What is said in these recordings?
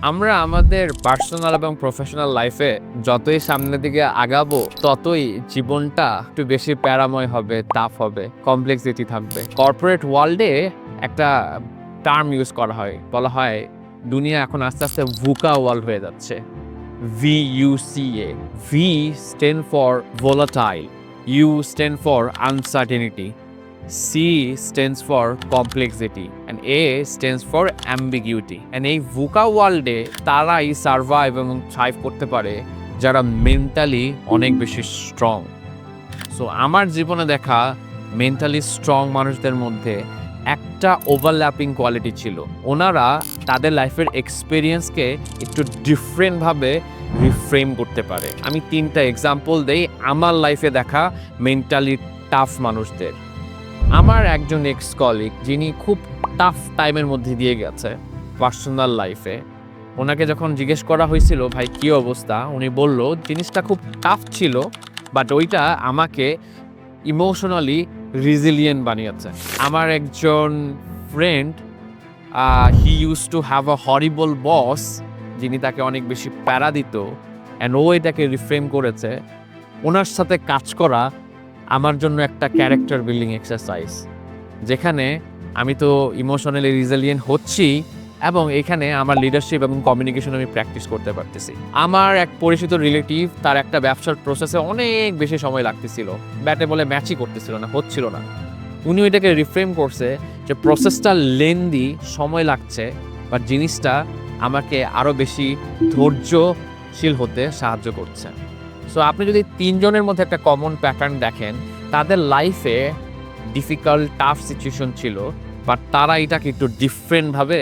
আমরা আমাদের পার্সোনাল এবং প্রফেশনাল লাইফে যতই সামনের দিকে আগাবো ততই জীবনটা একটু বেশি প্যারাময় হবে, টাফ হবে, কমপ্লেক্সিটি থাকবে। কর্পোরেট ওয়ার্ল্ডে একটা টার্ম ইউজ করা হয়, বলা হয় দুনিয়া এখন আস্তে আস্তে ভুকা ওয়ার্ল্ড হয়ে যাচ্ছে। VUCA. V stand for volatile, U stand for uncertainty, C stands for complexity, and A stands for ambiguity. And এই VUCA ওয়ার্ল্ডে তারাই সার্ভাইভ এবং থ্রাইভ করতে পারে যারা মেন্টালি অনেক বেশি স্ট্রং। সো আমার জীবনে দেখা মেন্টালি স্ট্রং মানুষদের মধ্যে একটা ওভারল্যাপিং কোয়ালিটি ছিল। ওনারা তাদের লাইফের এক্সপিরিয়েন্সকে একটু ডিফারেন্টভাবে রিফ্রেম করতে পারে। আমি 3টা এক্সাম্পল দেই আমার লাইফে দেখা মেন্টালি টাফ মানুষদের। আমার একজন এক্স কলিগ যিনি খুব টাফ টাইমের মধ্যে দিয়ে গেছে পার্সোনাল লাইফে, ওনাকে যখন জিজ্ঞেস করা হয়েছিল ভাই কী অবস্থা, উনি বলল জিনিসটা খুব টাফ ছিল বাট ওইটা আমাকে ইমোশনালি রিজিলিয়েন্ট বানিয়েছে। আমার একজন friend he use to have a horrible boss যিনি তাকে অনেক বেশি প্যারা দিত, অ্যান্ড ও এটাকে রিফ্রেম করেছে। ওনার সাথে কাজ করা আমার জন্য একটা ক্যারেক্টার বিল্ডিং এক্সারসাইজ, যেখানে আমি তো ইমোশনালি রিজিলিয়েন্ট হচ্ছি এবং এখানে আমার লিডারশিপ এবং কমিউনিকেশন আমি প্র্যাকটিস করতে পারতেছি। আমার এক পরিচিত রিলেটিভ, তার একটা ব্যবসার প্রসেসে অনেক বেশি সময় লাগতেছিল, ব্যাটে বলে ম্যাচই করতেছিল না, হচ্ছিল না। উনি ওইটাকে রিফ্রেম করছে যে প্রসেসটা লেন্দি, সময় লাগছে, বাট জিনিসটা আমাকে আরও বেশি ধৈর্যশীল হতে সাহায্য করছে। সো আপনি যদি 3 জনের মধ্যে একটা কমন প্যাটার্ন দেখেন, তাদের লাইফে ডিফিকাল্ট টাফ সিচুয়েশন ছিল বাট তারা এটাকে একটু ডিফারেন্টভাবে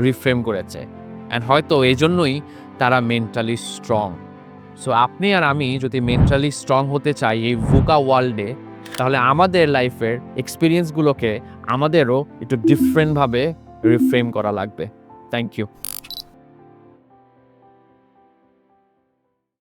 রিফ্রেম করেছে, অ্যান্ড হয়তো এই জন্যই তারা মেন্টালি স্ট্রং। সো আপনি আর আমি যদি মেন্টালি স্ট্রং হতে চাই এই VUCA ওয়ার্ল্ডে, তাহলে আমাদের লাইফের এক্সপিরিয়েন্সগুলোকে আমাদেরও একটু ডিফারেন্টভাবে রিফ্রেম করা লাগবে। Thank you.